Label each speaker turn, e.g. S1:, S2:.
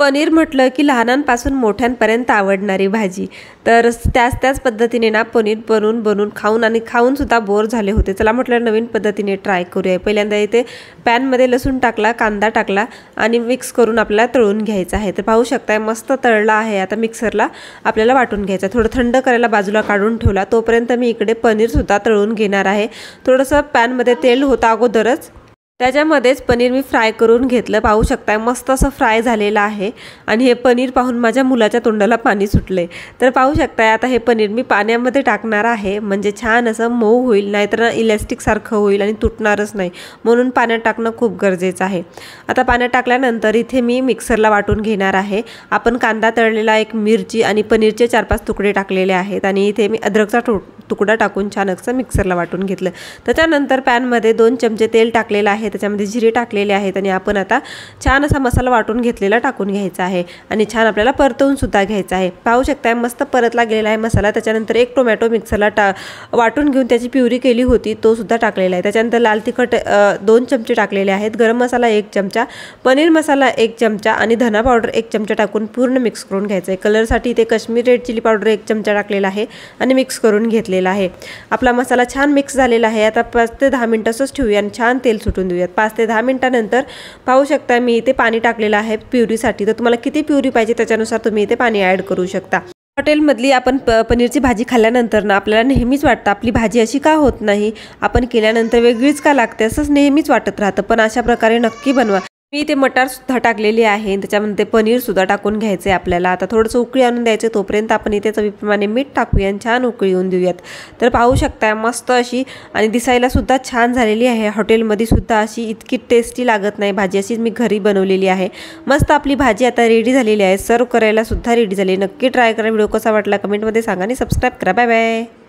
S1: पनीर म्हटलं की लहानांपासून मोठ्यांपर्यंत आवडणारी भाजी। तर त्याच पद्धतीने ना पनीर बनवून खाऊन सुद्धा बोर झाले होते। चला म्हटलं नवीन पद्धतीने ट्राय करूया। पहिल्यांदा इथे पॅनमध्ये लसूण टाकला, कांदा टाकला आणि मिक्स करून आपल्याला तळून घ्यायचं आहे। तर पाहू शकताय मस्त तळला आहे। आता मिक्सरला आपल्याला वाटून घ्यायचं, थोडं थंड करायला बाजूला काढून ठेवला। तोपर्यंत मी इकडे पनीर सुद्धा तळून घेणार आहे। थोडंसं पॅनमध्ये तेल होतं अगोदरच, त्याच्यामध्येच पनीर मी फ्राय करून घेतलं। पाहू शकताय मस्त असं फ्राय झालेलं आहे आणि हे पनीर पाहून माझ्या मुलाच्या तोंडाला पाणी सुटले। तर पाहू शकताय आता हे पनीर मी पाण्यामध्ये टाकणार आहे, म्हणजे छान असं मऊ होईल, नाहीतर इलास्टिक सारखं होईल आणि तुटणारच नाही, म्हणून पाण्यात टाकणं खूप गरजेचं आहे। आता पाण्यात टाकल्यानंतर इथे मी मिक्सरला वाटून घेणार आहे। आपण कांदा तळलेला, एक मिरची आणि पनीरचे 4-5 तुकडे टाकलेले आहेत आणि इथे मी अद्रकचा तुकडा टाकून छान असं मिक्सरला वाटून घेतलं। त्याच्यानंतर पॅनमध्ये 2 चमचे तेल टाकलेलं आहे, त्याच्यामध्ये जिरे टाकलेले आहेत आणि आपण आता छान असा मसाला वाटून घेतलेला टाकून घ्यायचा आहे आणि छान आपल्याला परतवून सुद्धा घ्यायचा आहे। पाहू शकताय मस्त परतला गेलेला आहे मसाला। त्याच्यानंतर 1 टोमॅटो मिक्सरला वाटून घेऊन त्याची प्युरी केली होती, तो सुद्धा टाकलेला आहे। त्याच्यानंतर लाल तिखट 2 चमचे टाकलेले आहेत, गरम मसाला 1 चमचा, पनीर मसाला 1 चमचा आणि धना पावडर 1 चमचा टाकून पूर्ण मिक्स करून घ्यायचं आहे। कलरसाठी इथे काश्मीरी रेड चिली पावडर 1 चमचा टाकलेला आहे आणि मिक्स करून घेतलेला आहे। आपला मसाला छान मिक्स झालेला आहे। आता 5 ते 10 मिनिटं असंच ठेवूया आणि छान तेल सुटून देऊयात। 5 ते 10 मिनिटांनंतर पाहू शकता मी इथे पाणी टाकलेलं आहे प्युरीसाठी। तर तुम्हाला किती प्युरी पाहिजे त्याच्यानुसार तुम्ही इथे पाणी ॲड करू शकता। हॉटेलमधली आपण पनीरची भाजी खाल्ल्यानंतर ना आपल्याला नेहमीच वाटतं आपली भाजी अशी का होत नाही, आपण केल्यानंतर वेगळीच का लागते, असंच नेहमीच वाटत राहतं। पण अशा प्रकारे नक्की बनवा। मी इथे मटार सुद्धा टाकलेली आहे, त्याच्यामध्ये पनीर सुद्धा टाकून घ्यायचं आहे आपल्याला। आता थोडंसं उकळी आणून द्यायचं, तोपर्यंत आपण इथे चवीप्रमाणे मीठ टाकूया आणि छान उकळी येऊन देऊयात। तर पाहू शकता मस्त अशी आणि दिसायला सुद्धा छान झालेली आहे। हॉटेलमध्ये सुद्धा अशी इतकी टेस्टी लागत नाही भाजी, अशीच मी घरी बनवलेली आहे। मस्त आपली भाजी आता रेडी झालेली आहे, सर्व करायला सुद्धा रेडी झाली। नक्की ट्राय करा। व्हिडिओ कसा वाटला कमेंटमध्ये सांगा आणि सबस्क्राईब करा। Bye bye.